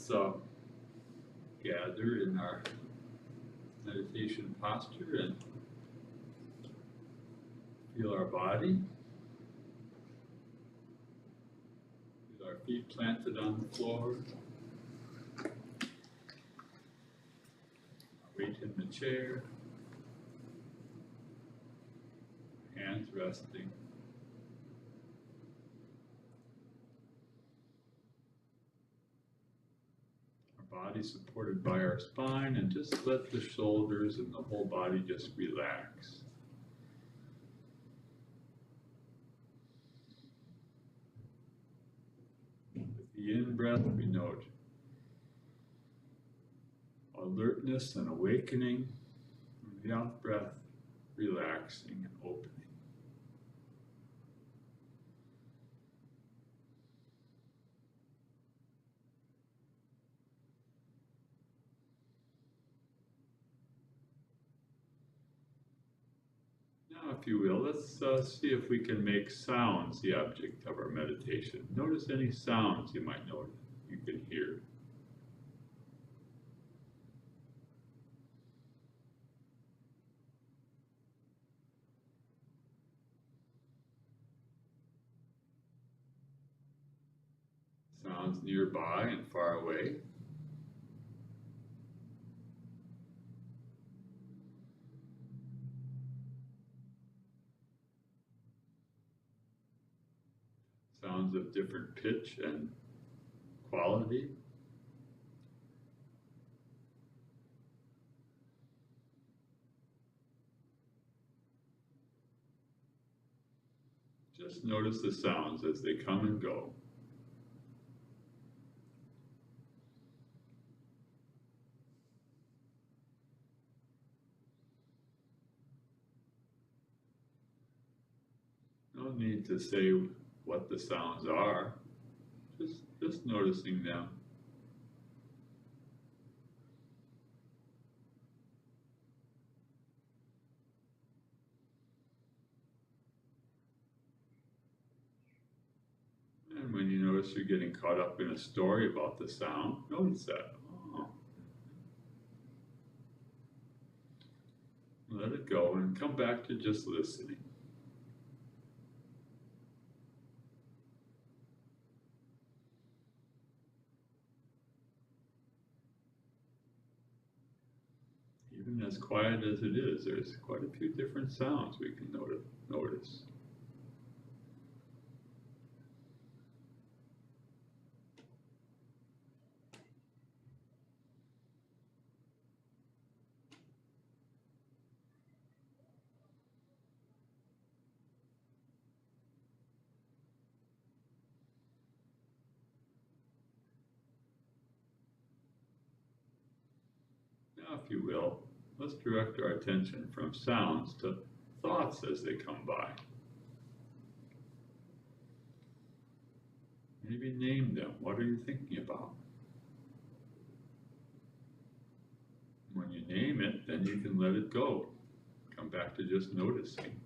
let's gather in our meditation posture and feel our body. Feel our feet planted on the floor. Our weight in the chair. Hands resting. Body supported by our spine, and just let the shoulders and the whole body just relax. With the in-breath, we note alertness and awakening. With the out-breath, relaxing and opening. Now, if you will, let's see if we can make sounds the object of our meditation. Notice any sounds you might notice you can hear. Sounds nearby and far away. Sounds of different pitch and quality. Just notice the sounds as they come and go. No need to say what the sounds are, just noticing them. And when you notice you're getting caught up in a story about the sound, notice that. Oh. Let it go and come back to just listening. Even as quiet as it is, there's quite a few different sounds we can notice. Now, if you will, let's direct our attention from sounds to thoughts as they come by. Maybe name them. What are you thinking about? When you name it, then you can let it go. Come back to just noticing.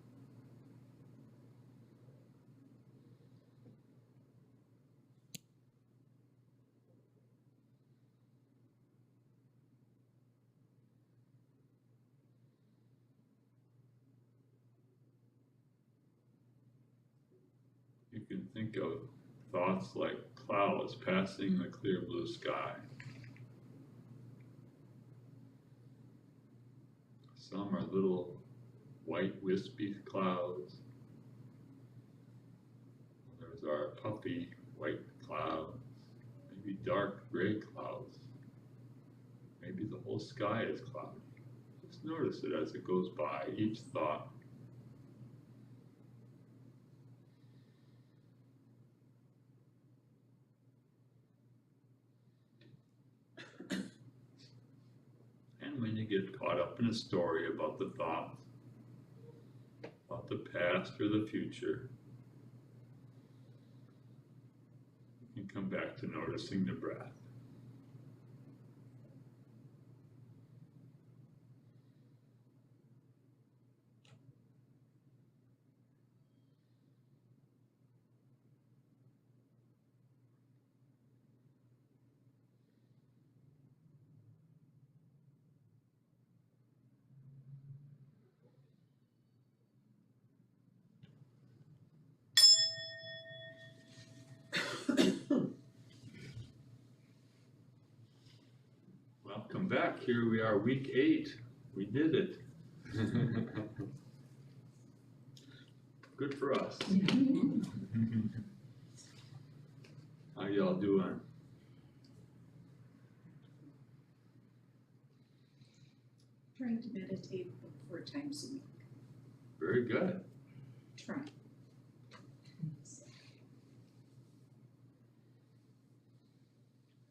You can think of thoughts like clouds passing the clear blue sky. Some are little white wispy clouds. Others are puffy white clouds. Maybe dark gray clouds. Maybe the whole sky is cloudy. Just notice it as it goes by, each thought. And when you get caught up in a story about the thoughts, about the past or the future, you can come back to noticing the breath. back. Here we are, week 8. We did it. Good for us. How y'all doing? Trying to meditate 4 times a week. Very good. Try.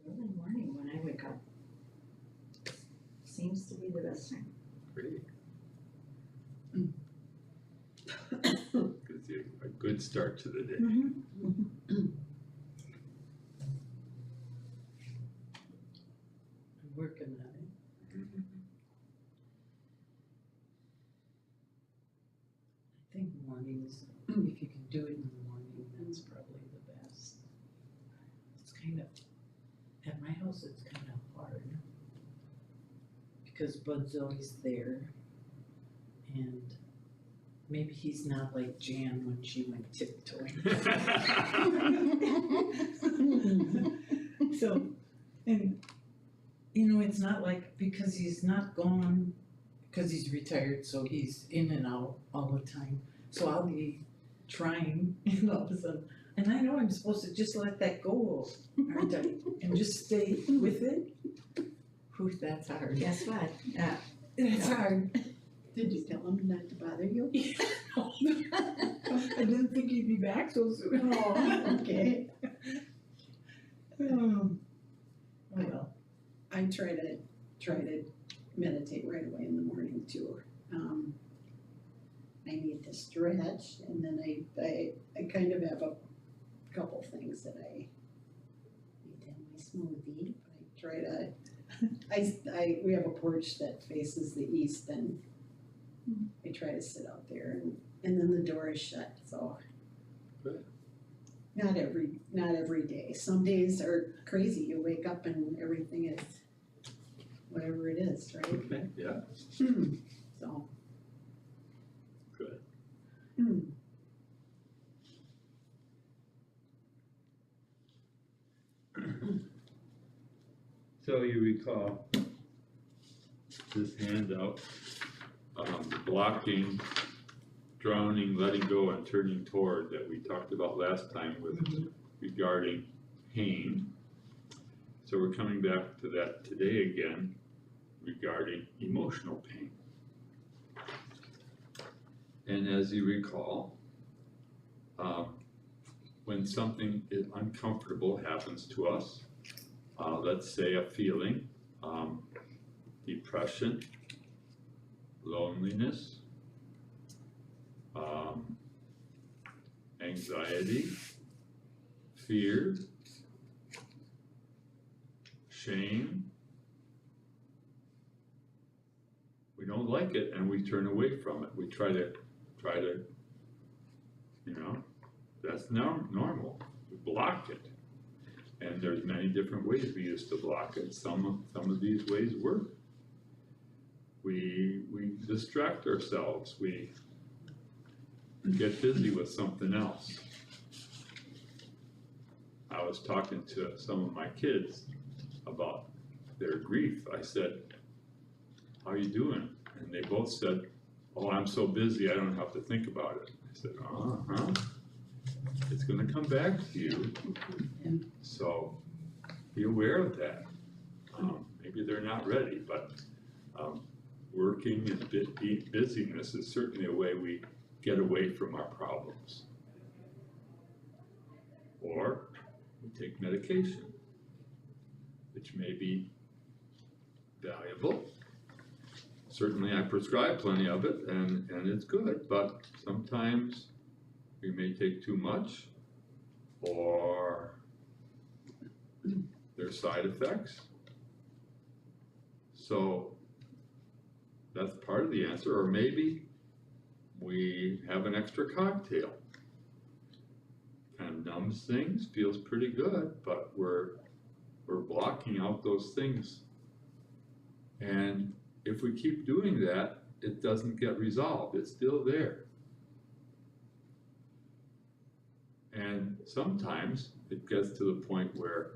Early morning when I wake up seems to be the best time. Great. Gives you a good start to the day. I'm working on it. I think mornings, if you can do it in the morning, that's probably the best. It's kind of, at my house, it's kind of hard. Because Bud's always there. And maybe he's not like Jan when she went tiptoeing. So, and, you know, it's not like, because he's not gone, because he's retired, so he's in and out all the time. So I'll be trying, and all of a sudden, and I know I'm supposed to just let that go, aren't I? And just stay with it. Whew, that's hard. Guess what? That's hard. Did you tell him not to bother you? I didn't think he'd be back so soon. Oh, okay. Oh, well. I try to meditate right away in the morning too. I need to stretch, and then I kind of have a couple things that I need to have my smoothie. I try to, we have a porch that faces the east, and I try to sit out there, and then the door is shut, so. Good. Not every day. Some days are crazy. You wake up and everything is whatever it is, right? Okay, yeah, So. good. So you recall this handout, blocking, drowning, letting go, and turning toward that we talked about last time with regarding pain. So we're coming back to that today again regarding emotional pain. And as you recall, when something uncomfortable happens to us, let's say a feeling, depression, loneliness, anxiety, fear, shame. We don't like it and we turn away from it. We try to, you know, that's normal. We block it. And there's many different ways we used to block it. Some of these ways work. We distract ourselves. We get busy with something else. I was talking to some of my kids about their grief. I said, "How are you doing?" And they both said, "Oh, I'm so busy, I don't have to think about it." I said, "Uh-huh. It's going to come back to you." So be aware of that. Maybe they're not ready, but working and busyness is certainly a way we get away from our problems. Or we take medication, which may be valuable. Certainly I prescribe plenty of it and it's good, but sometimes we may take too much or there's side effects. So that's part of the answer, or maybe we have an extra cocktail. Kind of numbs things, feels pretty good, but we're blocking out those things. And if we keep doing that, it doesn't get resolved, it's still there. And sometimes it gets to the point where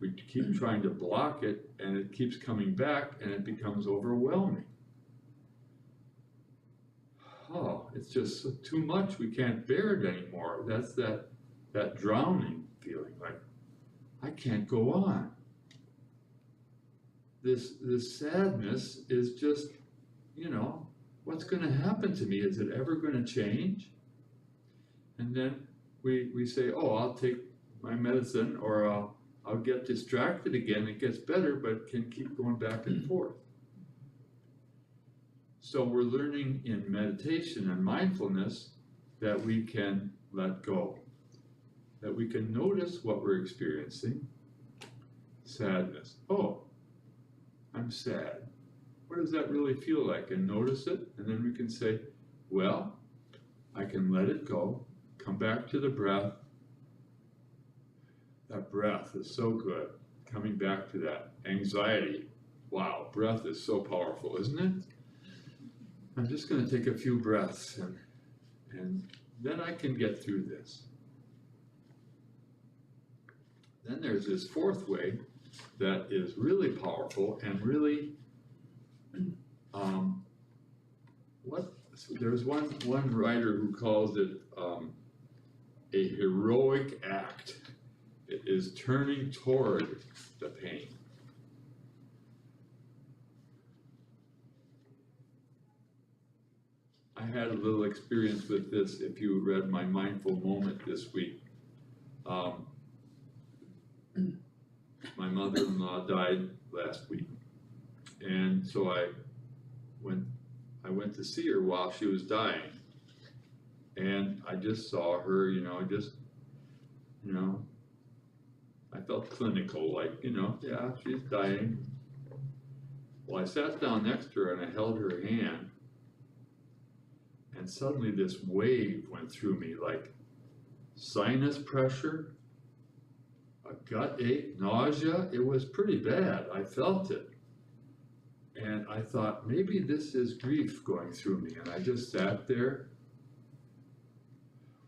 we keep trying to block it, and it keeps coming back, and it becomes overwhelming. Oh, it's just too much, we can't bear it anymore. That's that drowning feeling, like, I can't go on. This sadness is just, you know, what's gonna happen to me? Is it ever gonna change? And then we say, oh, I'll take my medicine, or I'll get distracted again, it gets better, but can keep going back and forth. So we're learning in meditation and mindfulness that we can let go, that we can notice what we're experiencing. Sadness. Oh, I'm sad. What does that really feel like? And notice it, and then we can say, well, I can let it go, come back to the breath. That breath is so good. Coming back to that anxiety. Wow, breath is so powerful, isn't it? I'm just going to take a few breaths, and then I can get through this. Then there's this fourth way that is really powerful and really, there's one writer who calls it a heroic act. It is turning toward the pain. I had a little experience with this if you read my mindful moment this week. My mother-in-law died last week, and so I went to see her while she was dying, and I just saw her, I felt clinical, like, yeah, she's dying. Well, I sat down next to her and I held her hand, and suddenly this wave went through me, like sinus pressure, a gut ache, nausea. It was pretty bad. I felt it. And I thought, maybe this is grief going through me. And I just sat there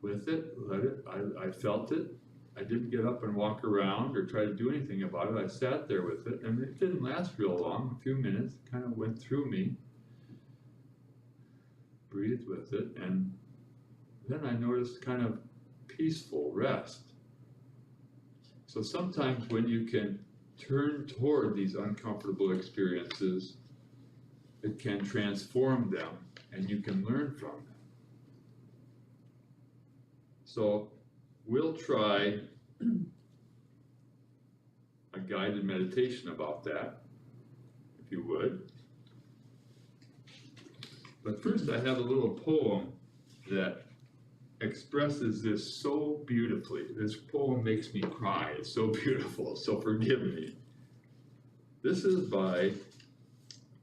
with it, let it, I felt it. I didn't get up and walk around or try to do anything about it. I sat there with it, and it didn't last real long, a few minutes, it kind of went through me. Breathed with it, and then I noticed kind of peaceful rest. So sometimes when you can turn toward these uncomfortable experiences, it can transform them, and you can learn from them. So we'll try a guided meditation about that, if you would. But first I have a little poem that expresses this so beautifully. This poem makes me cry. It's so beautiful, so forgive me. This is by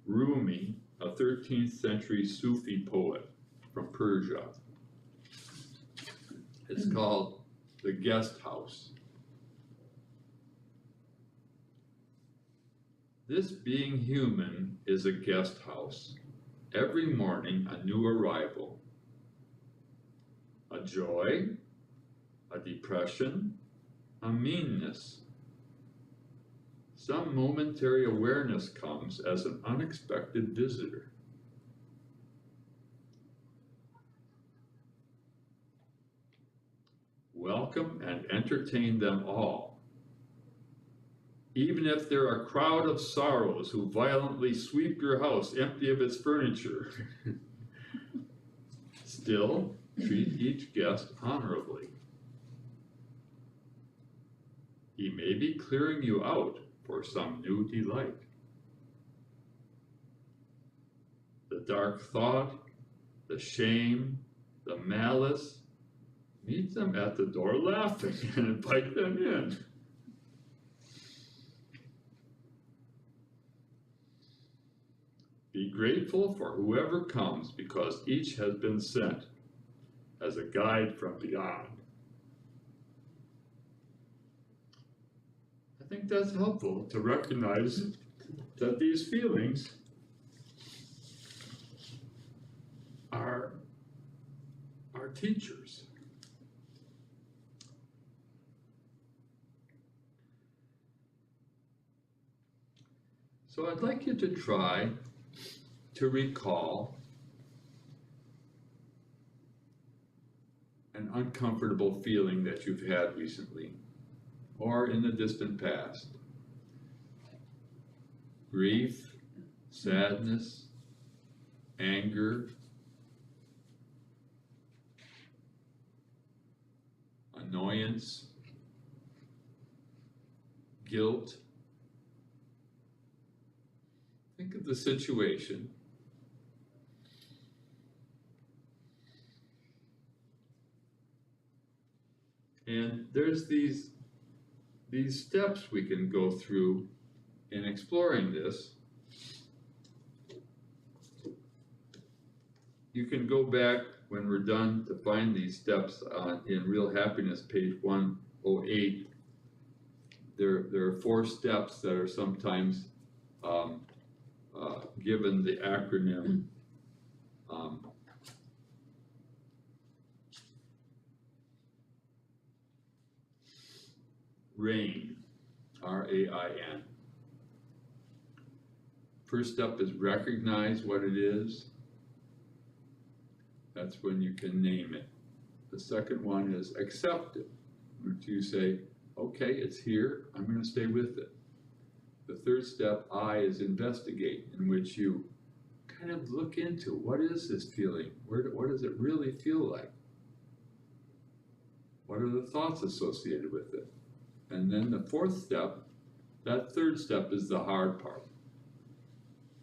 Rumi, a 13th century Sufi poet from Persia. It's called The Guest House. This being human is a guest house. Every morning a new arrival. A joy, a depression, a meanness. Some momentary awareness comes as an unexpected visitor. Welcome and entertain them all. Even if they're a crowd of sorrows who violently sweep your house empty of its furniture. Still, treat each guest honorably. He may be clearing you out for some new delight. The dark thought, the shame, the malice, meet them at the door laughing and invite them in. Be grateful for whoever comes, because each has been sent as a guide from beyond. I think that's helpful to recognize that these feelings are our teachers. So I'd like you to try to recall an uncomfortable feeling that you've had recently or in the distant past. Grief, sadness, anger, annoyance, guilt. Think of the situation. And there's these steps we can go through in exploring this. You can go back when we're done to find these steps in Real Happiness, page 108. There are 4 steps that are sometimes given the acronym RAIN, R-A-I-N. First step is recognize what it is. That's when you can name it. The second one is accept it, which you say, okay, it's here, I'm going to stay with it. The third step, I, is investigate, in which you kind of look into what is this feeling? What does it really feel like? What are the thoughts associated with it? And then the fourth step, that third step is the hard part.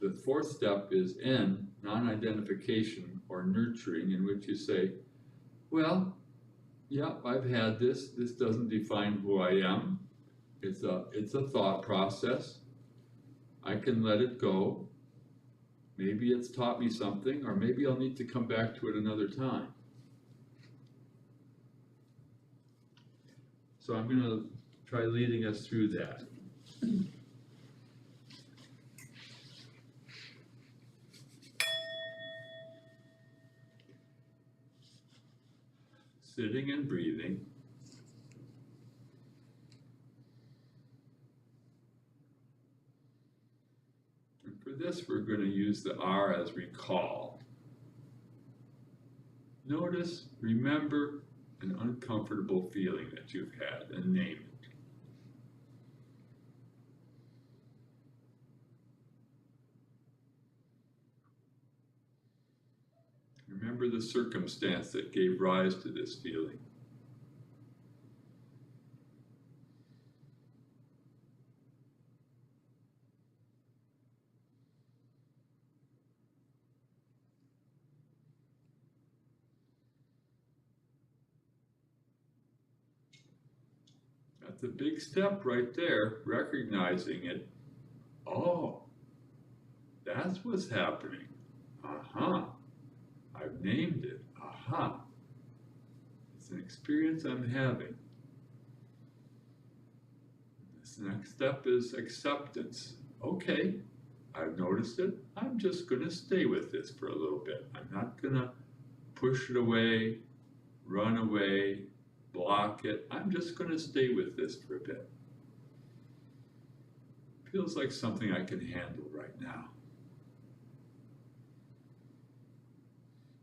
The fourth step is N, non-identification or nurturing, in which you say, well, yeah, I've had this. This doesn't define who I am. It's a thought process. I can let it go. Maybe it's taught me something, or maybe I'll need to come back to it another time. So I'm going to try leading us through that. Sitting and breathing. And for this, we're going to use the R as recall. Notice, remember an uncomfortable feeling that you've had and name it. Remember the circumstance that gave rise to this feeling. That's a big step right there, recognizing it. Oh, that's what's happening. Uh-huh. I've named it. Aha. It's an experience I'm having. This next step is acceptance. Okay, I've noticed it. I'm just going to stay with this for a little bit. I'm not going to push it away, run away, block it. I'm just going to stay with this for a bit. Feels like something I can handle right now.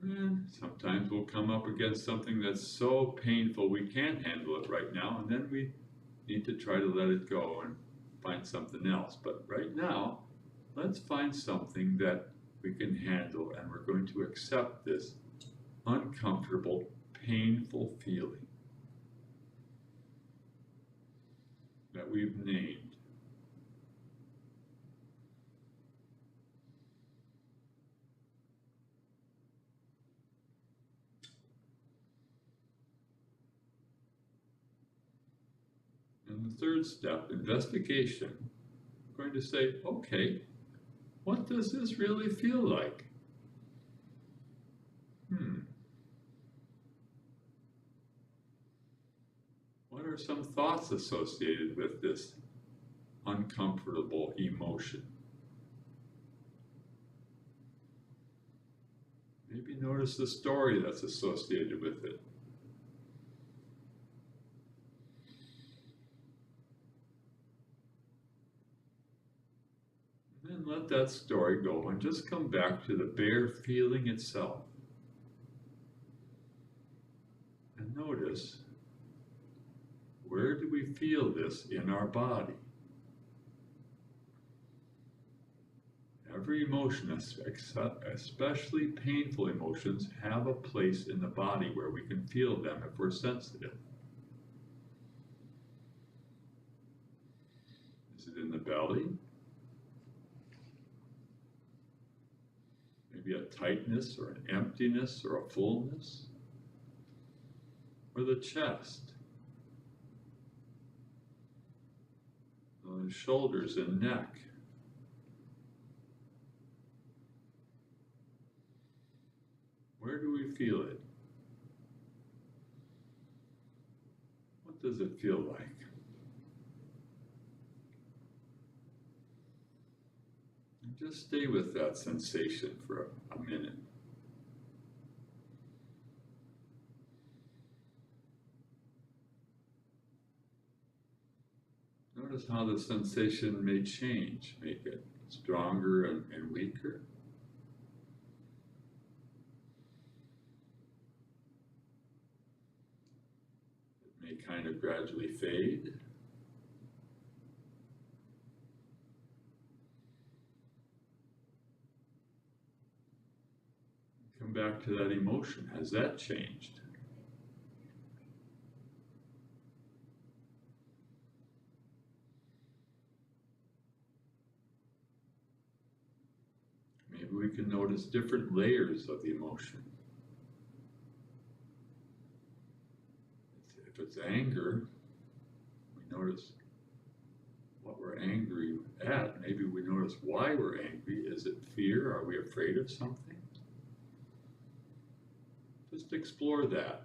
And sometimes we'll come up against something that's so painful we can't handle it right now, and then we need to try to let it go and find something else. But right now, let's find something that we can handle, and we're going to accept this uncomfortable, painful feeling that we've named. And the third step, investigation, I'm going to say, okay, what does this really feel like? What are some thoughts associated with this uncomfortable emotion? Maybe notice the story that's associated with it. let that story go and just come back to the bare feeling itself. And notice, where do we feel this in our body? Every emotion, especially painful emotions, have a place in the body where we can feel them if we're sensitive. Is it in the belly? Maybe a tightness or an emptiness or a fullness? Or the chest? The shoulders and neck? Where do we feel it? What does it feel like? And just stay with that sensation for a minute. Notice how the sensation may change, make it stronger and weaker. It may kind of gradually fade. Come back to that emotion. Has that changed? Maybe we can notice different layers of the emotion. If it's anger, we notice what we're angry at. Maybe we notice why we're angry. Is it fear? Are we afraid of something? Just explore that.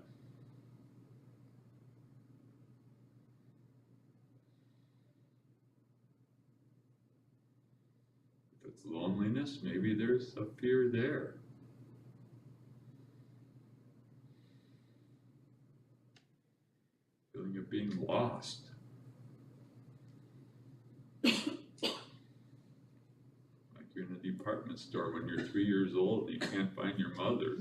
If it's loneliness, maybe there's a fear there. Feeling of being lost. Like you're in a department store when you're 3 years old and you can't find your mother.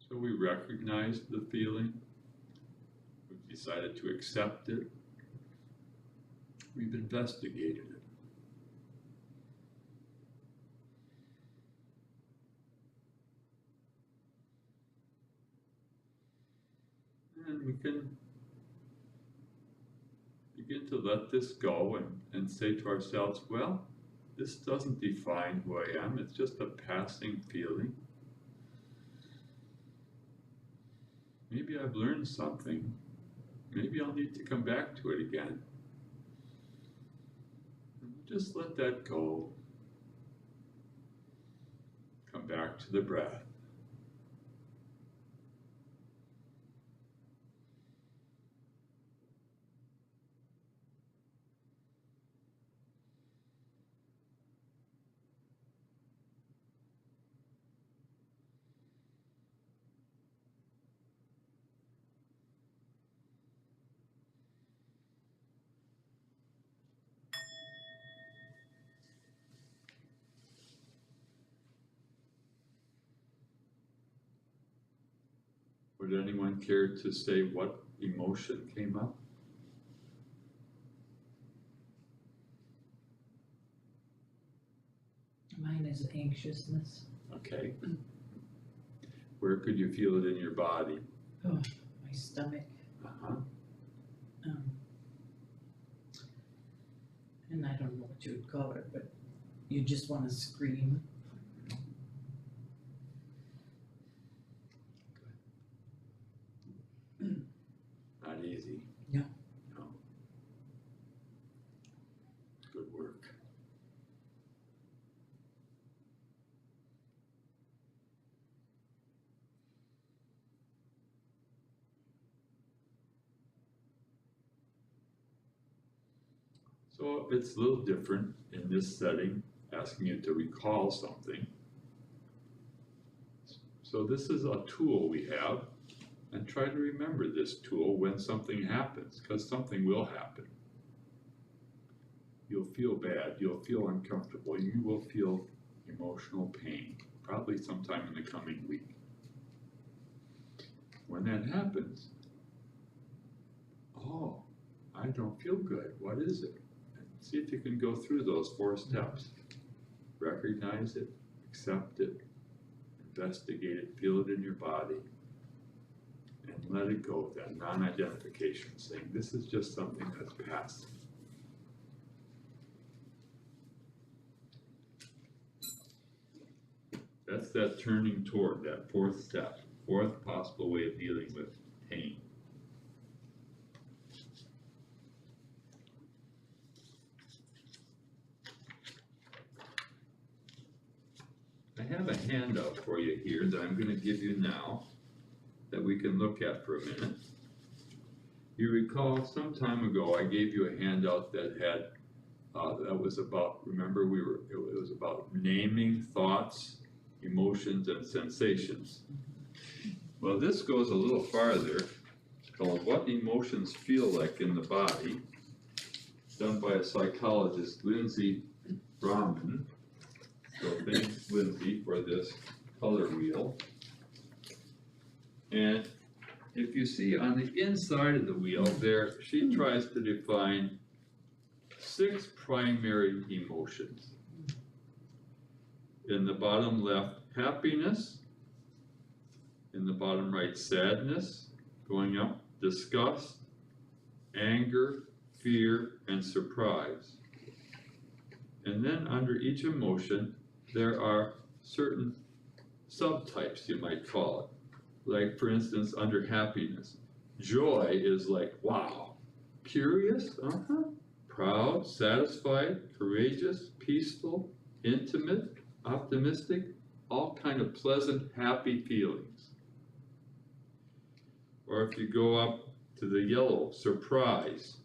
So we recognize the feeling, we've decided to accept it, we've investigated it. And we can begin to let this go and say to ourselves, well, this doesn't define who I am, it's just a passing feeling. Maybe I've learned something. Maybe I'll need to come back to it again. And just let that go. Come back to the breath. Would anyone care to say what emotion came up? Mine is anxiousness. Okay. Where could you feel it in your body? Oh, my stomach. Uh-huh. And I don't know what you would call it, but you just want to scream. Not easy. No. No. Good work. So it's a little different in this setting, asking you to recall something. So this is a tool we have, and try to remember this tool when something happens, because something will happen. You'll feel bad, you'll feel uncomfortable, you will feel emotional pain, probably sometime in the coming week. When that happens, oh, I don't feel good, what is it? And see if you can go through those 4 steps. Recognize it, accept it, investigate it, feel it in your body, and let it go, that non-identification, saying this is just something that's passing. That's that turning toward, that 4th step, 4th possible way of dealing with pain. I have a handout for you here that I'm going to give you now that we can look at for a minute. You recall some time ago I gave you a handout that had that was about, remember it was about naming thoughts, emotions, and sensations. Well, this goes a little farther. It's called What Emotions Feel Like in the Body, done by a psychologist, Lindsay Brahman. So thanks, Lindsay, for this color wheel. And if you see on the inside of the wheel there, she tries to define 6 primary emotions. In the bottom left, happiness. In the bottom right, sadness. Going up, disgust, anger, fear, and surprise. And then under each emotion, there are certain subtypes, you might call it. Like, for instance, under happiness, joy is like, wow. Curious, proud, satisfied, courageous, peaceful, intimate, optimistic, all kind of pleasant, happy feelings. Or if you go up to the yellow, surprise,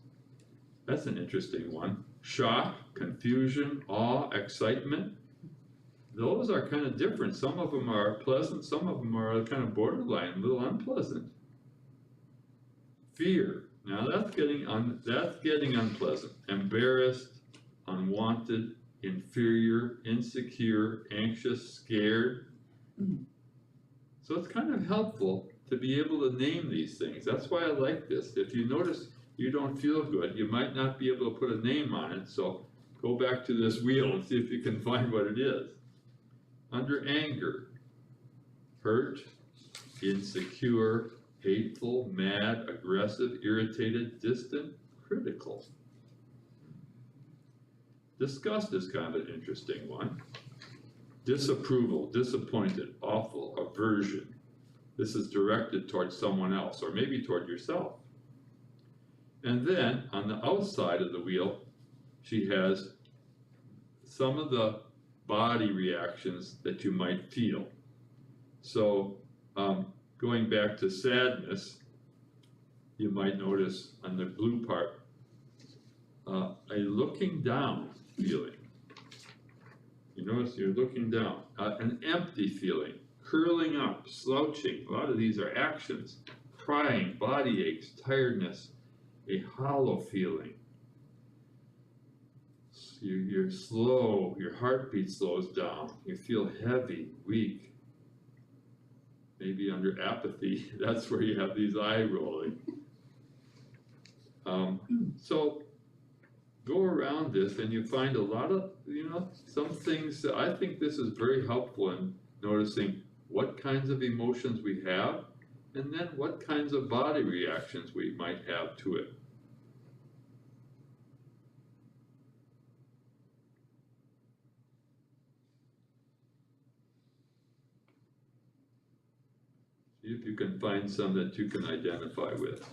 that's an interesting one. Shock, confusion, awe, excitement. Those are kind of different. Some of them are pleasant, some of them are kind of borderline, a little unpleasant. Fear, now that's getting unpleasant. Embarrassed, unwanted, inferior, insecure, anxious, scared. So it's kind of helpful to be able to name these things. That's why I like this. If you notice you don't feel good, you might not be able to put a name on it, so go back to this wheel and see if you can find what it is. Under anger, hurt, insecure, hateful, mad, aggressive, irritated, distant, critical. Disgust is kind of an interesting one. Disapproval, disappointed, awful, aversion. This is directed towards someone else, or maybe toward yourself. And then, on the outside of the wheel, she has some of the body reactions that you might feel. So, going back to sadness, you might notice on the blue part, a looking down feeling. You notice you're looking down, an empty feeling, curling up, slouching. A lot of these are actions. Crying, body aches, tiredness, a hollow feeling. You're slow, your heartbeat slows down, you feel heavy, weak. Maybe under apathy, that's where you have these eye rolling. So go around this and you find a lot of, some things that I think this is very helpful in noticing what kinds of emotions we have and then what kinds of body reactions we might have to it. See if you can find some that you can identify with.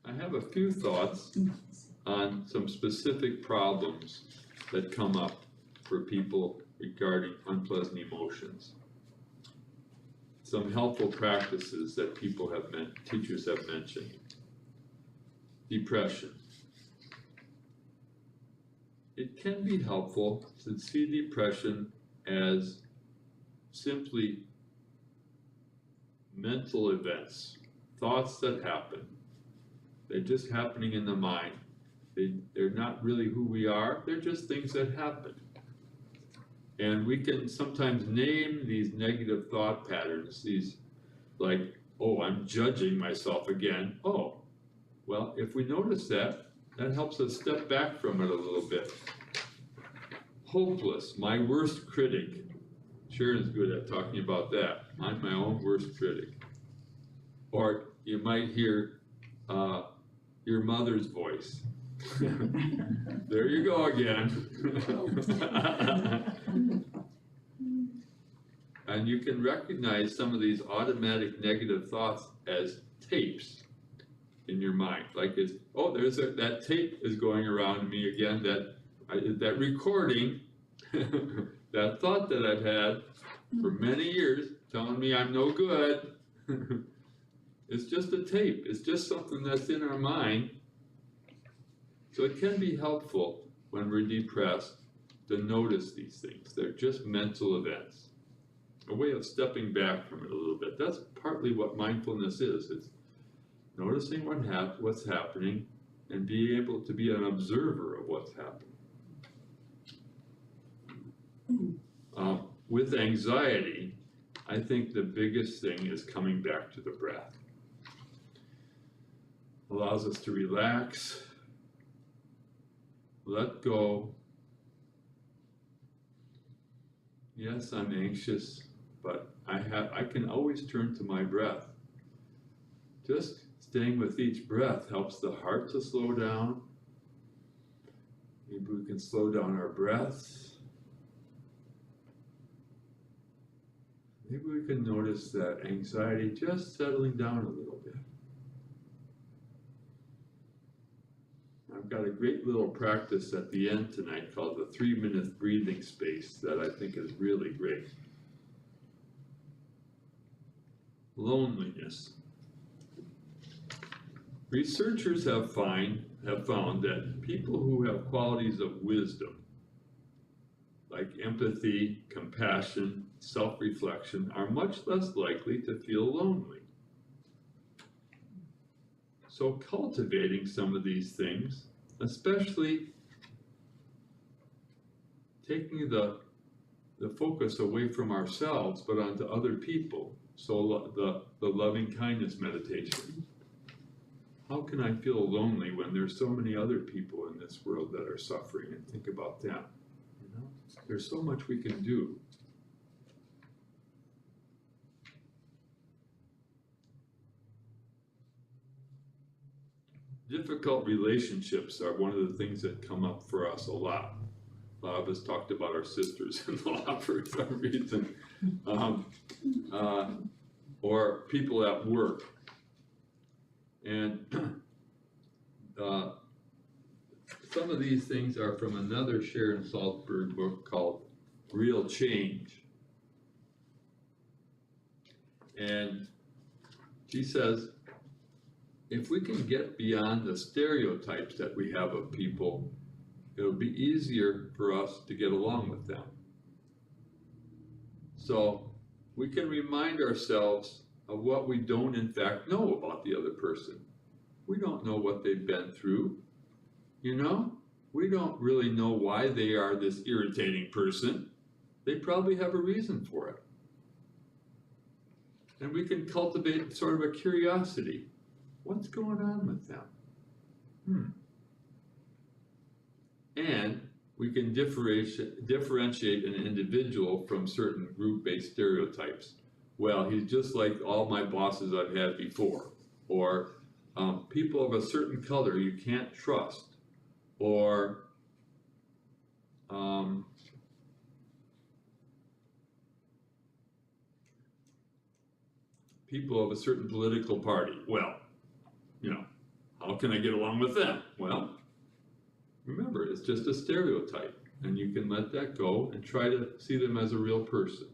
I have a few thoughts on some specific problems that come up for people regarding unpleasant emotions. Some helpful practices that teachers have mentioned. Depression. It can be helpful to see depression as simply mental events, thoughts that happen. They're just happening in the mind. They're not really who we are, they're just things that happen. And we can sometimes name these negative thought patterns, these like, oh, I'm judging myself again. Oh, well, if we notice that, that helps us step back from it a little bit. Hopeless, my worst critic. Sharon's good at talking about that. I'm my own worst critic. Or you might hear your mother's voice. There you go again. And you can recognize some of these automatic negative thoughts as tapes in your mind. Like it's, oh, that tape is going around me again, that recording, that thought that I've had for many years telling me I'm no good. It's just a tape, it's just something that's in our mind. So it can be helpful when we're depressed to notice these things. They're just mental events. A way of stepping back from it a little bit. That's partly what mindfulness is. It's noticing what's happening and being able to be an observer of what's happening. With anxiety, I think the biggest thing is coming back to the breath. Allows us to relax, let go. Yes, I'm anxious, but I can always turn to my breath. Just staying with each breath helps the heart to slow down. Maybe we can slow down our breath. Maybe we can notice that anxiety just settling down a little bit. I've got a great little practice at the end tonight called the 3-minute breathing space that I think is really great. Loneliness. Researchers have found that people who have qualities of wisdom, like empathy, compassion, self-reflection, are much less likely to feel lonely. So cultivating some of these things, especially taking the focus away from ourselves but onto other people, so the loving kindness meditation. How can I feel lonely when there's so many other people in this world that are suffering, and think about them? You know, there's so much we can do. Difficult relationships are one of the things that come up for us a lot. A lot of us talked about our sisters-in-law for some reason, or people at work. And some of these things are from another Sharon Salzberg book called Real Change. And she says, if we can get beyond the stereotypes that we have of people, it'll be easier for us to get along with them. So we can remind ourselves of what we don't in fact know about the other person. We don't know what they've been through, you know? We don't really know why they are this irritating person. They probably have a reason for it. And we can cultivate sort of a curiosity. What's going on with them? And we can differentiate an individual from certain group-based stereotypes. Well, he's just like all my bosses I've had before. Or people of a certain color you can't trust. Or people of a certain political party. Well, you know, how can I get along with them? Well, it's just a stereotype, and you can let that go and try to see them as a real person.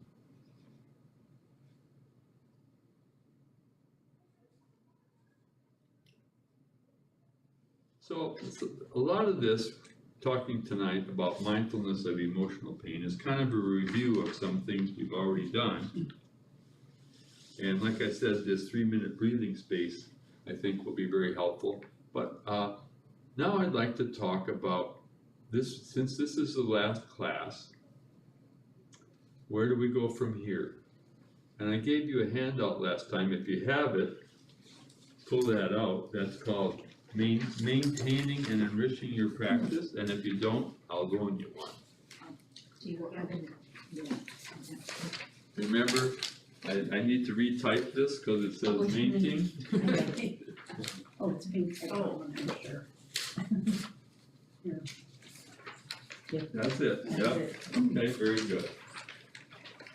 So a lot of this, talking tonight about mindfulness of emotional pain, is kind of a review of some things we've already done. And like I said, this 3-minute breathing space, I think, will be very helpful. But now I'd like to talk about this, since this is the last class, where do we go from here? And I gave you a handout last time. If you have it, pull that out. That's called Maintaining and Enriching Your Practice. And if you don't, I'll loan you one. Do you have any? Yeah. Remember, I need to retype this because it says maintain. Oh, it's pink. Oh. I'm sure. That's it, That's yeah. it. Okay, very good.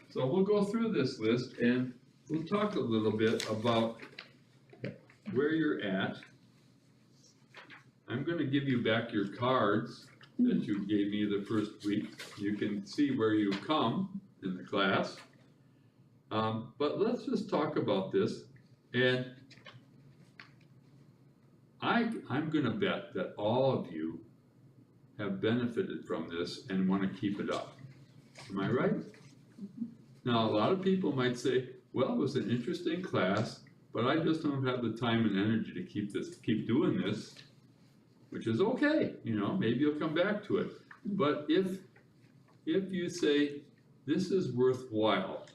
So we'll go through this list and we'll talk a little bit about where you're at. I'm gonna give you back your cards that you gave me the first week. You can see where you come in the class. But let's just talk about this, and I'm gonna bet that all of you have benefited from this and wanna keep it up. Am I right? Now, a lot of people might say, well, it was an interesting class, but I just don't have the time and energy to keep doing this, which is okay, you know, maybe you'll come back to it. But if you say, this is worthwhile,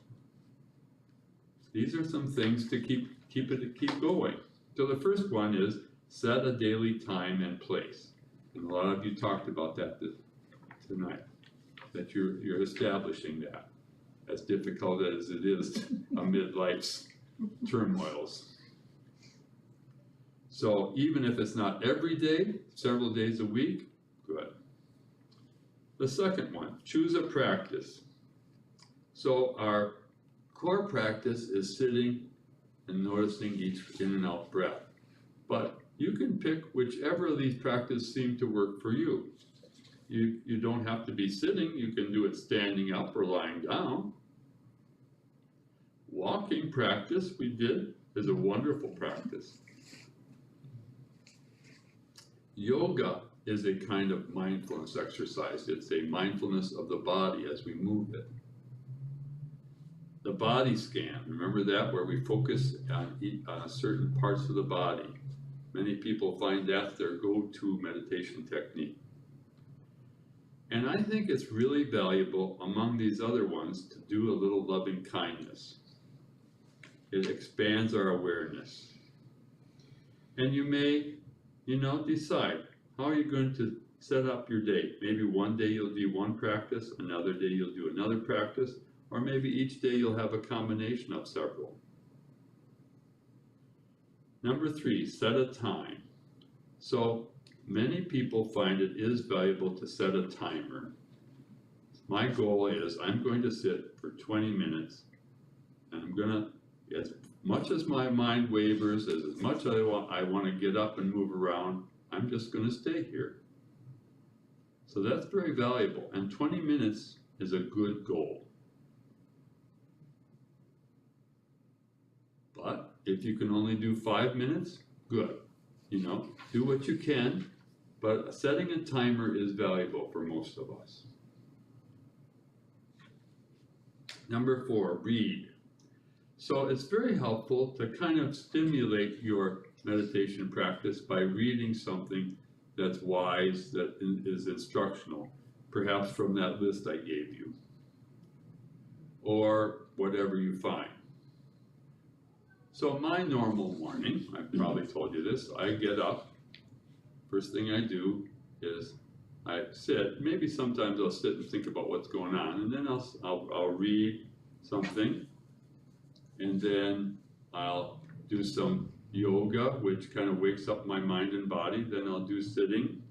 these are some things to keep going. So the first one is set a daily time and place. And a lot of you talked about that tonight, that you're establishing that, as difficult as it is amid life's turmoils. So even if it's not every day, several days a week, good. The second one, choose a practice. So our core practice is sitting and noticing each in and out breath. But you can pick whichever of these practices seem to work for you. You don't have to be sitting, you can do it standing up or lying down. Walking practice we did is a wonderful practice. Yoga is a kind of mindfulness exercise. It's a mindfulness of the body as we move it. The body scan, remember that, where we focus on certain parts of the body. Many people find that their go-to meditation technique. And I think it's really valuable among these other ones to do a little loving kindness. It expands our awareness. And you may, decide, how are you going to set up your day? Maybe one day you'll do one practice, another day you'll do another practice, or maybe each day you'll have a combination of several. Number 3, set a time. So many people find it is valuable to set a timer. My goal is I'm going to sit for 20 minutes and I'm gonna, as much as my mind wavers, as much as I want to get up and move around, I'm just gonna stay here. So that's very valuable, and 20 minutes is a good goal. But if you can only do 5 minutes, good. Do what you can, but setting a timer is valuable for most of us. Number 4, read. So it's very helpful to kind of stimulate your meditation practice by reading something that's wise, that is instructional, perhaps from that list I gave you, or whatever you find. So my normal morning, I've probably told you this, I get up, first thing I do is I sit, maybe sometimes I'll sit and think about what's going on, and then I'll read something, and then I'll do some yoga, which kind of wakes up my mind and body, then I'll do sitting,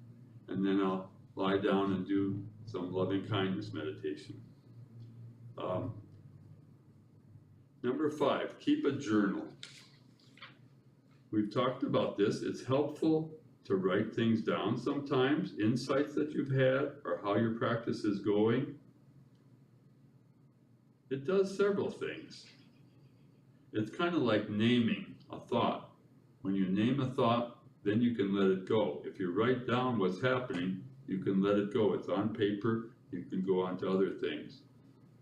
and then I'll lie down and do some loving kindness meditation. Number 5, keep a journal. We've talked about this. It's helpful to write things down sometimes, insights that you've had, or how your practice is going. It does several things. It's kind of like naming a thought. When you name a thought, then you can let it go. If you write down what's happening, you can let it go. It's on paper, you can go on to other things.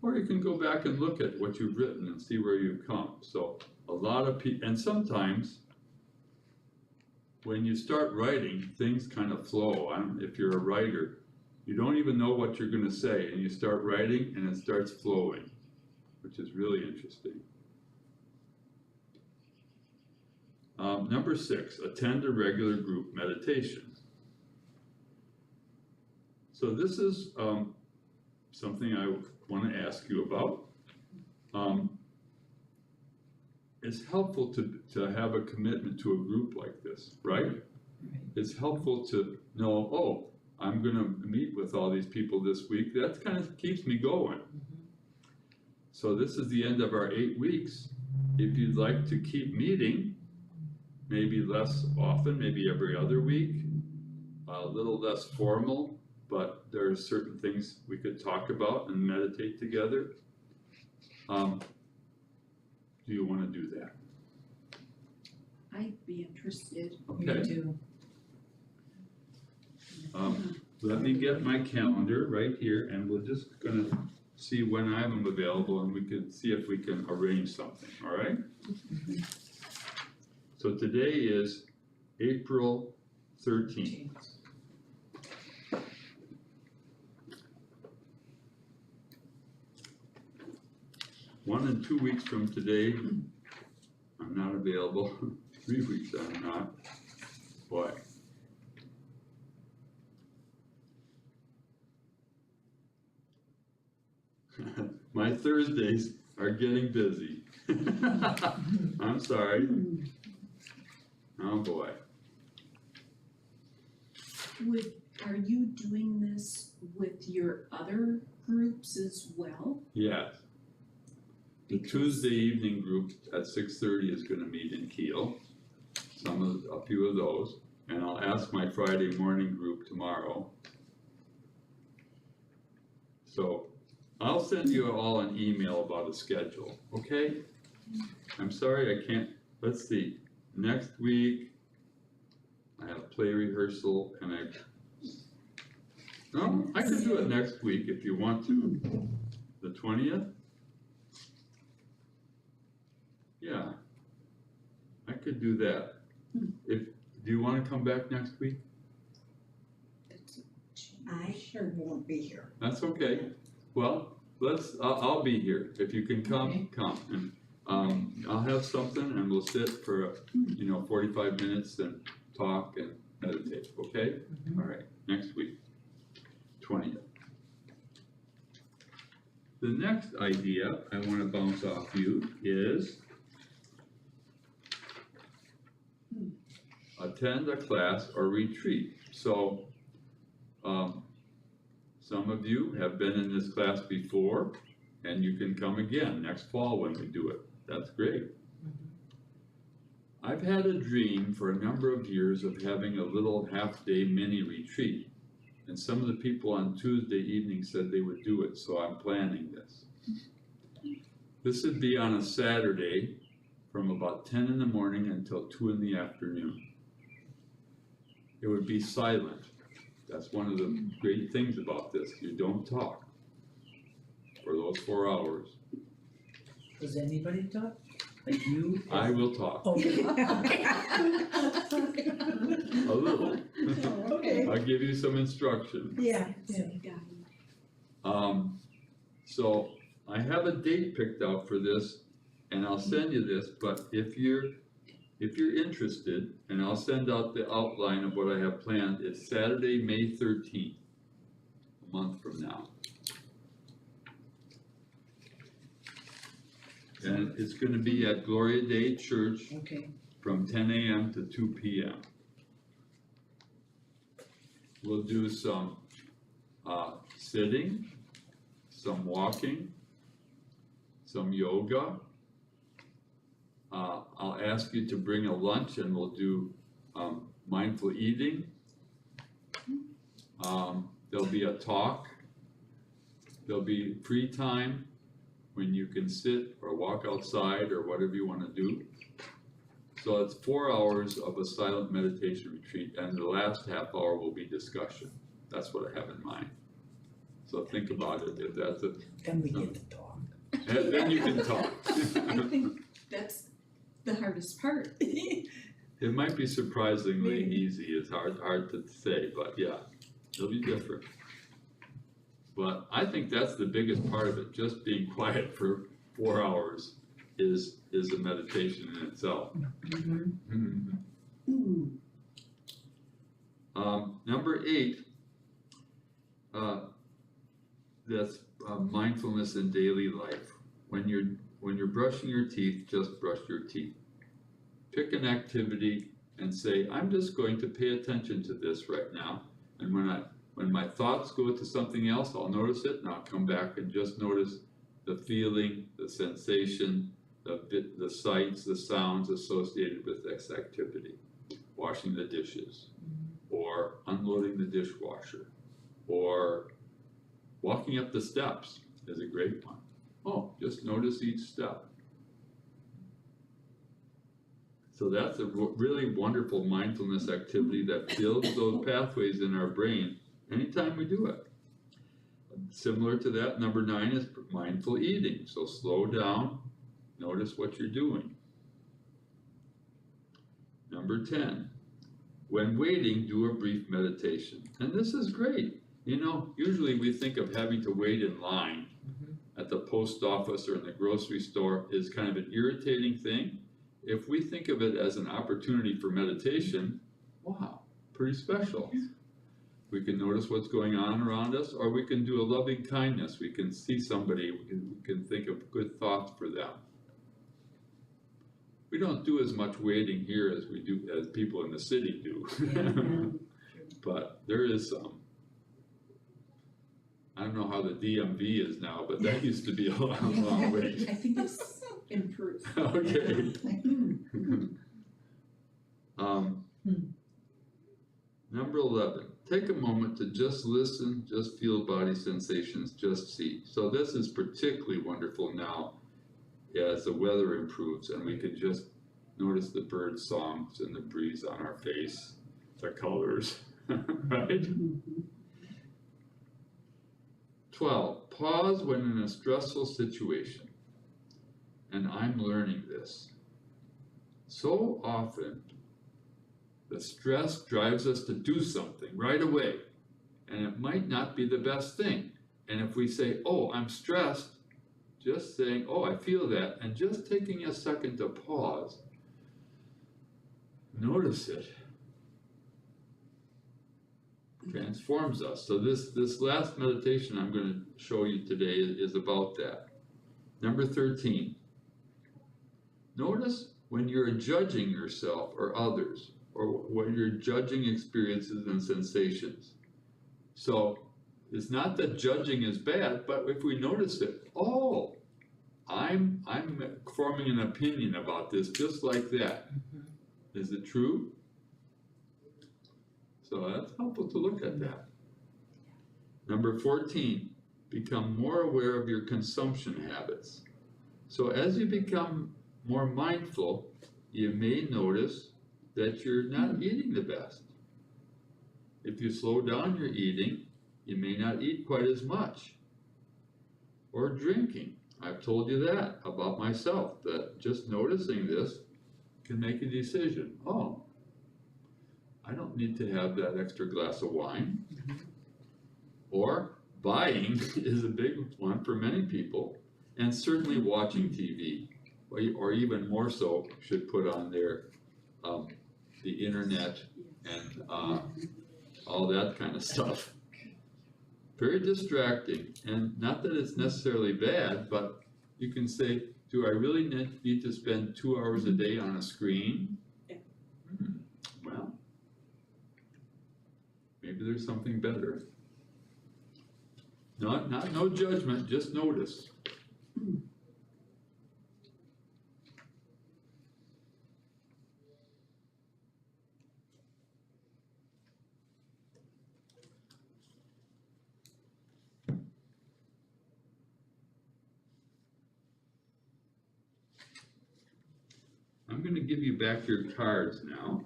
Or you can go back and look at what you've written and see where you've come. So a lot of people, and sometimes when you start writing, things kind of flow. If you're a writer, you don't even know what you're gonna say, and you start writing and it starts flowing, which is really interesting. Number 6, attend a regular group meditation. So this is something I want to ask you about. It's helpful to have a commitment to a group like this, right? It's helpful to know, oh, I'm gonna meet with all these people this week. That kind of keeps me going. So this is the end of our 8 weeks. If you'd like to keep meeting, maybe less often, maybe every other week, a little less formal, but there are certain things we could talk about and meditate together. Do you want to do that? I'd be interested. Me Okay, too. let me get my calendar right here, and we're just gonna see when I'm available, and we can see if we can arrange something, all right? So today is April 13th. One and 2 weeks from today, I'm not available. 3 weeks I'm not. Boy. My Thursdays are getting busy. I'm sorry. Oh boy. Are you doing this with your other groups as well? Yes. The Tuesday evening group at 6:30 is gonna meet in Kiel, a few of those, and I'll ask my Friday morning group tomorrow. So, I'll send you all an email about a schedule, okay? I'm sorry I can't, let's see, next week, I have play rehearsal and I can do it next week if you want to, the 20th? Yeah, I could do that. Do you wanna come back next week? I sure won't be here. That's okay. Well, I'll be here. If you can come, Okay. come. And, I'll have something and we'll sit for, 45 minutes and talk and meditate, okay? All right, next week, 20th. The next idea I wanna bounce off you is attend a class or retreat. So, some of you have been in this class before, and you can come again next fall when we do it. That's great. I've had a dream for a number of years of having a little half-day mini retreat. And some of the people on Tuesday evening said they would do it, so I'm planning this. This would be on a Saturday from about 10 in the morning until 2 in the afternoon. It would be silent. That's one of the great things about this. You don't talk for those 4 hours. Does anybody talk? Like you? I will talk, Okay. a little. Okay. I'll give you some instruction. Yeah. So I have a date picked out for this, and I'll send you this, but if you're interested, and I'll send out the outline of what I have planned, it's Saturday, May 13th, a month from now. And it's gonna be at Gloria Day Church Okay. from 10 a.m. to 2 p.m. We'll do some sitting, some walking, some yoga. I'll ask you to bring a lunch and we'll do mindful eating. There'll be a talk. There'll be free time when you can sit or walk outside or whatever you want to do. So it's 4 hours of a silent meditation retreat, and the last half hour will be discussion. That's what I have in mind. So think about it, if that's a, Then we get to talk. and then you can talk. I think that's the hardest part. It might be surprisingly easy, it's hard to say, but yeah, it'll be different. But I think that's the biggest part of it, just being quiet for 4 hours is a meditation in itself. Number 8, that's mindfulness in daily life. When you're brushing your teeth, just brush your teeth. Pick an activity and say, I'm just going to pay attention to this right now. And when my thoughts go to something else, I'll notice it and I'll come back and just notice the feeling, the sensation, the sights, the sounds associated with this activity. Washing the dishes, or unloading the dishwasher, or walking up the steps is a great one. Oh, just notice each step. So that's a really wonderful mindfulness activity that builds those pathways in our brain anytime we do it. Similar to that, number 9 is mindful eating. So slow down, notice what you're doing. Number 10, when waiting, do a brief meditation. And this is great. You know, usually we think of having to wait in line at the post office or in the grocery store is kind of an irritating thing. If we think of it as an opportunity for meditation, wow, pretty special. We can notice what's going on around us, or we can do a loving kindness. We can see somebody, we can think of good thoughts for them. We don't do as much waiting here as we do, as people in the city do. But there is some. I don't know how the DMV is now, but that used to be a long wait. I think it's improved. Okay. Number 11, take a moment to just listen, just feel body sensations, just see. So this is particularly wonderful now as the weather improves and we can just notice the bird songs and the breeze on our face, the colors, right? 12, pause when in a stressful situation. And I'm learning this. So often, the stress drives us to do something right away, and it might not be the best thing. And if we say, oh, I'm stressed, just saying, oh, I feel that, and just taking a second to pause, notice it, transforms us. So this last meditation I'm going to show you today is about that. Number 13, notice when you're judging yourself or others, or when you're judging experiences and sensations. So it's not that judging is bad, but if we notice it, oh, I'm forming an opinion about this just like that. Is it true? So that's helpful to look at that. Number 14, become more aware of your consumption habits. So as you become more mindful, you may notice that you're not eating the best. If you slow down your eating, you may not eat quite as much. Or drinking. I've told you that about myself, that just noticing this can make a decision. Oh, I don't need to have that extra glass of wine. Or buying is a big one for many people, and certainly watching TV, or even more so, should put on their the internet and all that kind of stuff. Very distracting, and not that it's necessarily bad, but you can say, do I really need to spend 2 hours a day on a screen? Yeah. Well, maybe there's something better. No judgment, just notice. I'm gonna give you back your cards now.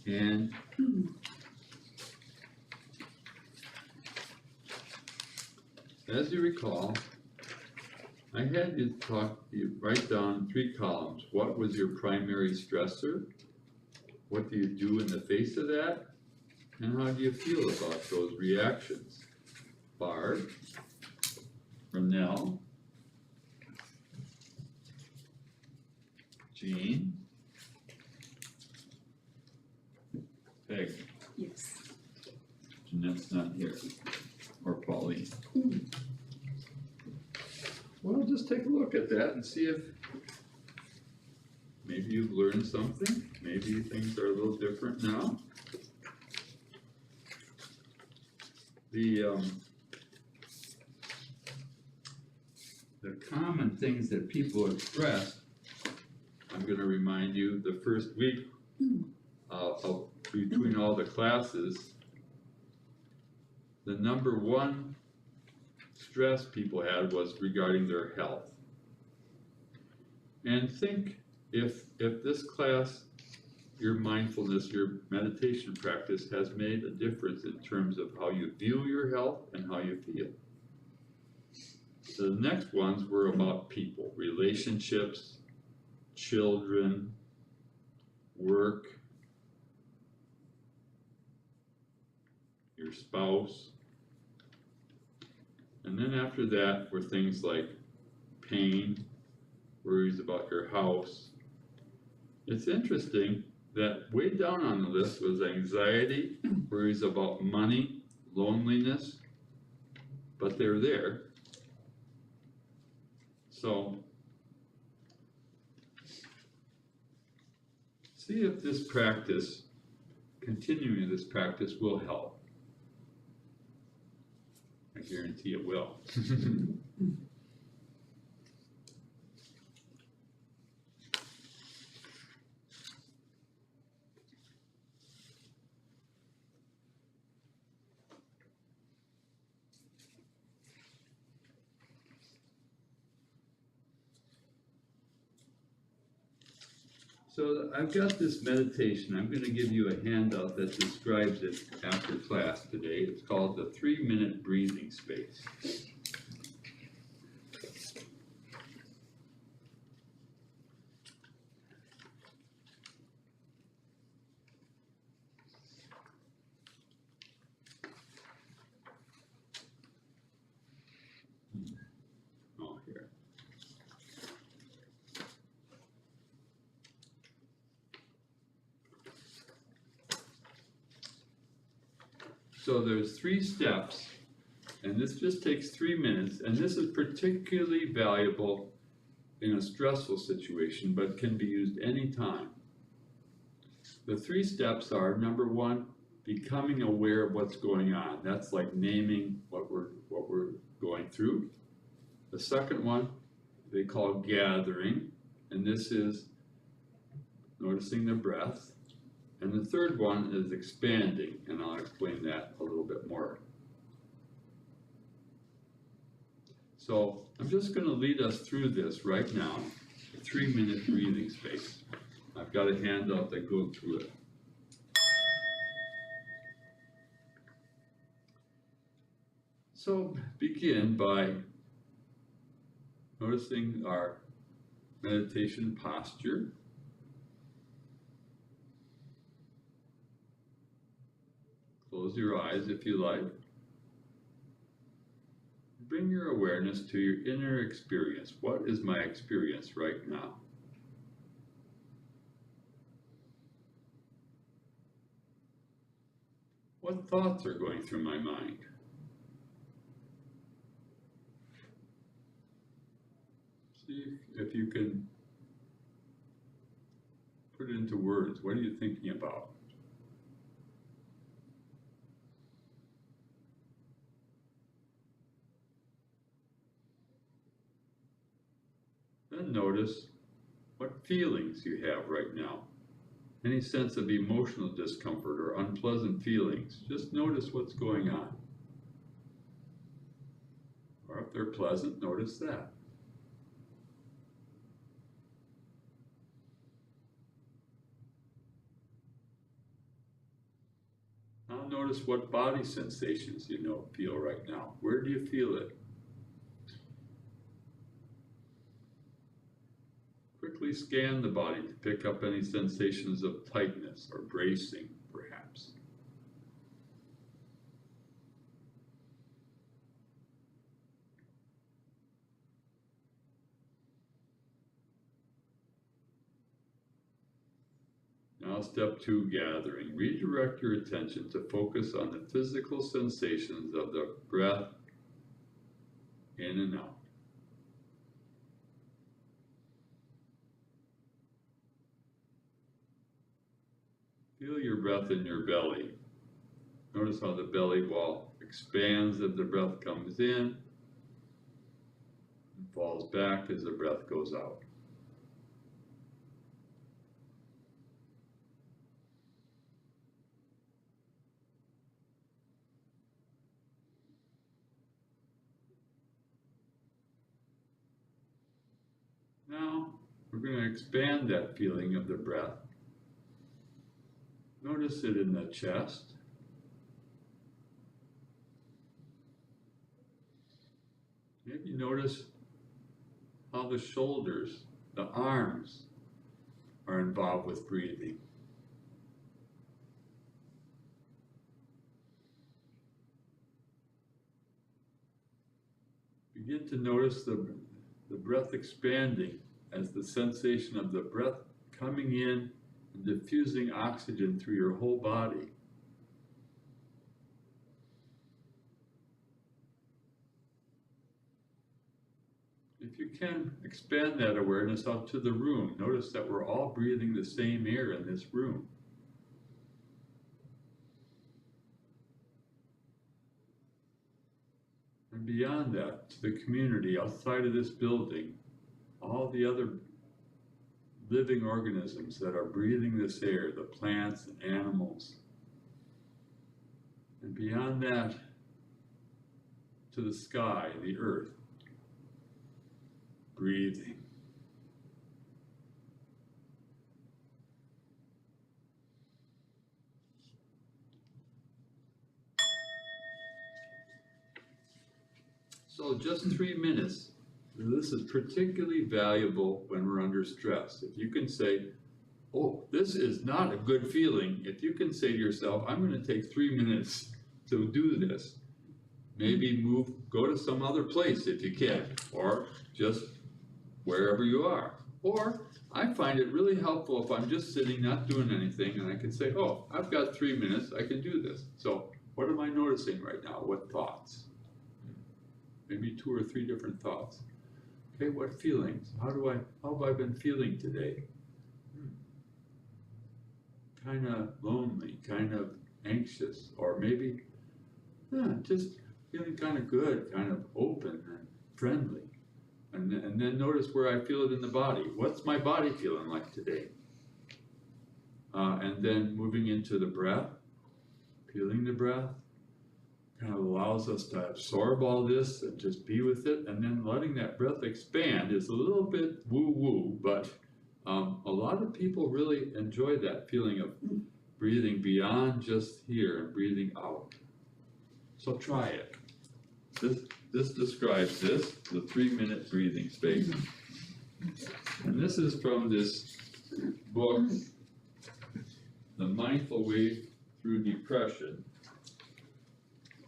And as you recall, I had you write down 3 columns. What was your primary stressor? What do you do in the face of that? And how do you feel about those reactions? Barb, Ronell, Jean, Peg. Yes. Jeanette's not here, or Pauline. Well, just take a look at that and see if maybe you've learned something, maybe things are a little different now. The common things that people express, I'm gonna remind you, the first week between all the classes, the number one stress people had was regarding their health. And think if this class, your mindfulness, your meditation practice has made a difference in terms of how you view your health and how you feel. The next ones were about people, relationships, children, work, your spouse. And then after that were things like pain, worries about your house. It's interesting that way down on the list was anxiety, worries about money, loneliness, but they're there. So, see if this practice, continuing this practice will help. I guarantee it will. So I've got this meditation. I'm going to give you a handout that describes it after class today. It's called the 3-minute breathing space. Oh, here. So there's 3 steps, and this just takes 3 minutes, and this is particularly valuable in a stressful situation, but can be used anytime. The 3 steps are, number 1, becoming aware of what's going on. That's like naming what we're going through. The second one, they call gathering, and this is noticing the breath. And the third one is expanding, and I'll explain that a little bit more. So I'm just going to lead us through this right now, a 3-minute breathing space. I've got a handout that goes through it. So begin by noticing our meditation posture. Close your eyes if you like. Bring your awareness to your inner experience. What is my experience right now? What thoughts are going through my mind? See if you can put it into words. What are you thinking about? Then notice what feelings you have right now. Any sense of emotional discomfort or unpleasant feelings, just notice what's going on. Or if they're pleasant, notice that. Now notice what body sensations you feel right now. Where do you feel it? Quickly scan the body to pick up any sensations of tightness or bracing, perhaps. Now step 2, gathering. Redirect your attention to focus on the physical sensations of the breath in and out. Feel your breath in your belly. Notice how the belly wall expands as the breath comes in and falls back as the breath goes out. Now, we're going to expand that feeling of the breath. Notice it in the chest. Maybe notice how the shoulders, the arms are involved with breathing. Begin to notice the breath expanding as the sensation of the breath coming in and diffusing oxygen through your whole body. If you can, expand that awareness out to the room. Notice that we're all breathing the same air in this room. And beyond that, to the community outside of this building, all the other living organisms that are breathing this air, the plants and animals. And beyond that, to the sky, the earth, breathing. So just 3 minutes. This is particularly valuable when we're under stress. If you can say, oh, this is not a good feeling. If you can say to yourself, I'm going to take 3 minutes to do this. Maybe go to some other place if you can, or just wherever you are. Or I find it really helpful if I'm just sitting, not doing anything, and I can say, oh, I've got 3 minutes, I can do this. So what am I noticing right now? What thoughts? Maybe 2 or 3 different thoughts. Okay, what feelings? How have I been feeling today? Kind of lonely, kind of anxious, or maybe just feeling kind of good, kind of open and friendly. And then notice where I feel it in the body. What's my body feeling like today? And then moving into the breath, feeling the breath. Kind of allows us to absorb all this and just be with it, and then letting that breath expand is a little bit woo-woo, but a lot of people really enjoy that feeling of breathing beyond just here and breathing out. So try it. This describes the 3-minute breathing space. And this is from this book, The Mindful Way Through Depression.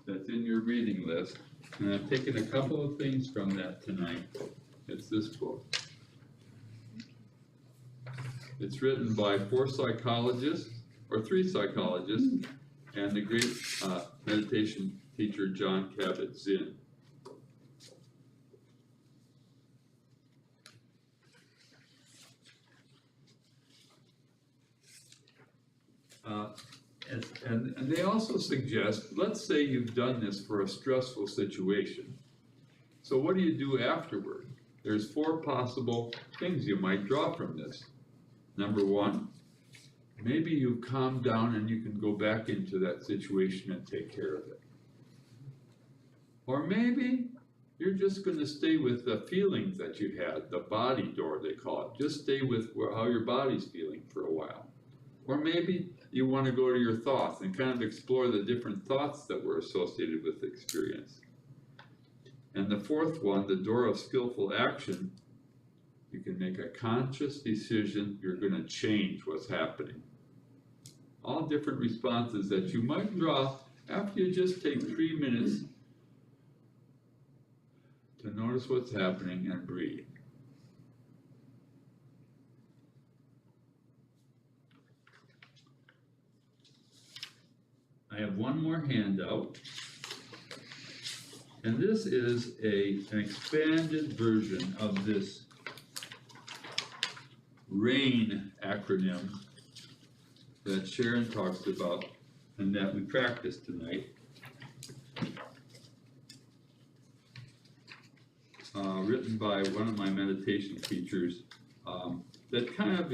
That's in your reading list, and I've taken a couple of things from that tonight. It's this book. It's written by 4 psychologists, or 3 psychologists, and the great meditation teacher Jon Kabat-Zinn. And they also suggest, let's say you've done this for a stressful situation. So what do you do afterward? There's 4 possible things you might draw from this. Number 1, maybe you've calmed down and you can go back into that situation and take care of it. Or maybe you're just going to stay with the feelings that you had, the body door they call it. Just stay with how your body's feeling for a while. Or maybe you wanna go to your thoughts and kind of explore the different thoughts that were associated with the experience. And the fourth one, the door of skillful action, you can make a conscious decision, you're gonna change what's happening. All different responses that you might draw after you just take 3 minutes to notice what's happening and breathe. I have one more handout. And this is an expanded version of this RAIN acronym that Sharon talks about and that we practiced tonight. Written by one of my meditation teachers, that kind of,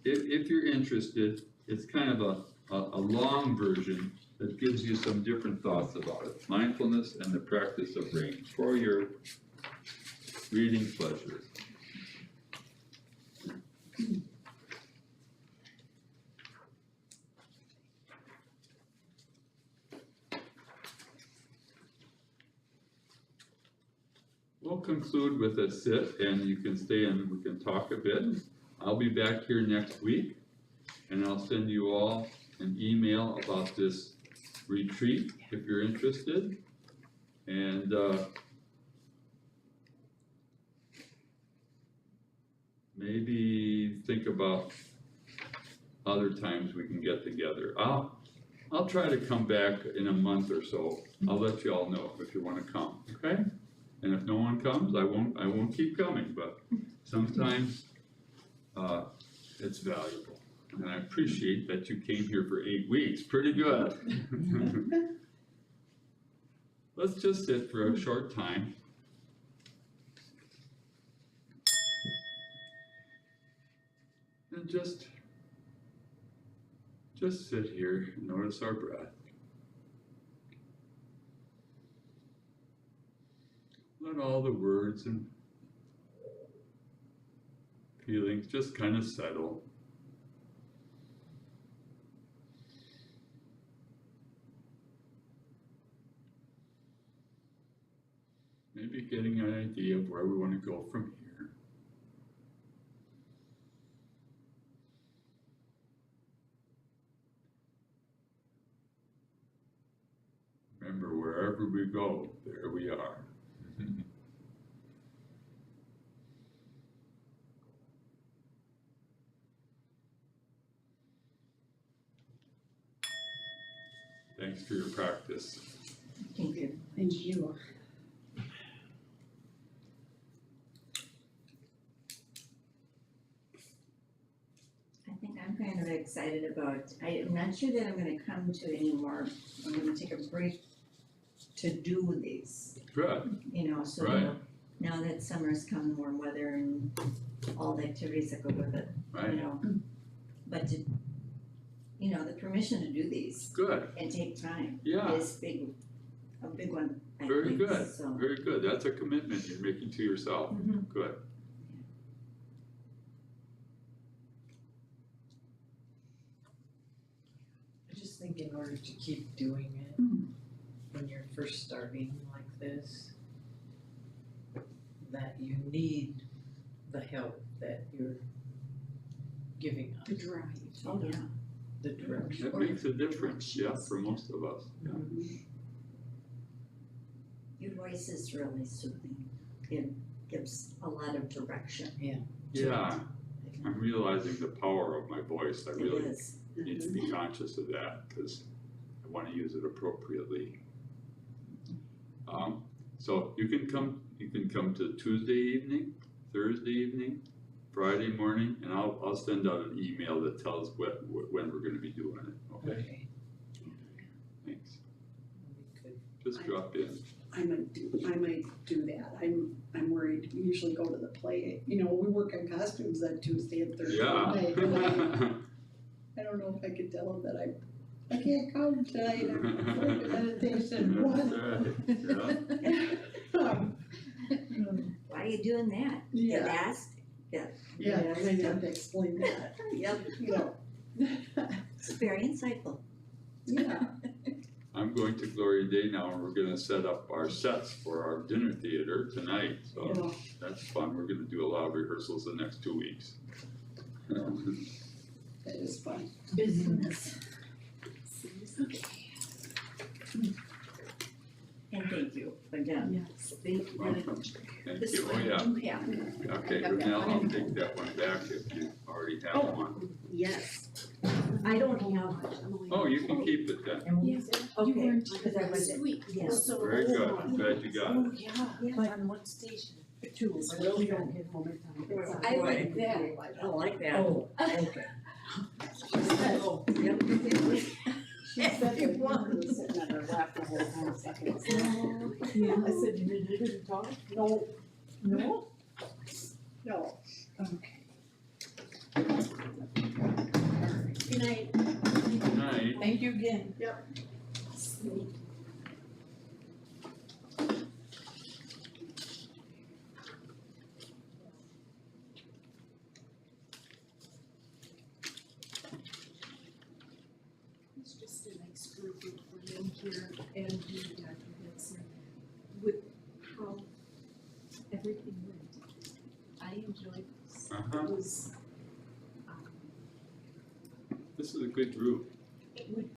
if you're interested, it's kind of a long version that gives you some different thoughts about it. Mindfulness and the practice of RAIN for your reading pleasure. We'll conclude with a sit, and you can stay and we can talk a bit. I'll be back here next week, and I'll send you all an email about this retreat if you're interested. And maybe think about other times we can get together. I'll try to come back in a month or so. I'll let you all know if you want to come, okay? And if no one comes, I won't keep coming, but sometimes it's valuable. And I appreciate that you came here for 8 weeks, pretty good. Let's just sit for a short time. And just sit here and notice our breath. Let all the words and feelings just kind of settle. Maybe getting an idea of where we want to go from here. Remember, wherever we go, there we are. Thanks for your practice. Thank you. And you. I think I'm kind of excited about, I'm not sure that I'm gonna come to anymore. I'm gonna take a break to do these, Good, so Right. now that summer's come, warm weather and all the activities that go with it, right? But to, the permission to do these Good, and take time yeah, is a big one, I very think, good, so. very good. That's a commitment you're making to yourself. Mhm. Good. I just think in order to keep doing it, when you're first starting like this, that you need the help that you're giving us, The drive. Oh, yeah. the direction. That makes a difference, yeah, for most of us. Yeah. Your voice is really soothing. It gives a lot of direction. Yeah, I'm realizing the power of my voice. I It really is. need to be conscious of that because I want to use it appropriately. So you can come to Tuesday evening, Thursday evening, Friday morning, and I'll send out an email that tells when we're going to be doing it. Okay, thanks. Just drop in. I might do that. I'm worried. We usually go to the play. We work on costumes that Tuesday and Thursday night. Yeah. I don't know if I could tell them that I can't come tonight. I'm going to meditation. What? Yeah. Why are you doing that? Get Yeah. asked? Yeah, I might have to explain that. Yep. It's very insightful. Yeah, I'm going to Gloria Day now, and we're gonna set up our sets for our dinner theater tonight, so yeah, that's fun. We're gonna do a lot of rehearsals the next 2 weeks. that is fun. Busyness. And thank you again. Yes, thank you very Welcome. much. Thank This you. Oh, one I yeah. do have. Okay, I've got now one I'll in- take that one back if you already have Oh. one. Yes. I don't have much. I'm only- Oh, you can keep it then. And we Yeah. said, You okay, weren't because I here was, last week, yeah. so. Very good. I'm glad you got it. Oh, yeah, but on what station? Two, It's but really we don't good. get home in time. Oh, I boy. like that. I like that. oh, okay. Oh, yep. She said that you were sitting on her lap the whole time, second. Yeah, I said, you didn't talk? No, No? no. Okay. Good night. Good night. Thank you again. It's just a nice group of women here and you, Dr. Benson, with how everything went. I enjoyed this. Uh-huh. It was, This is a good group.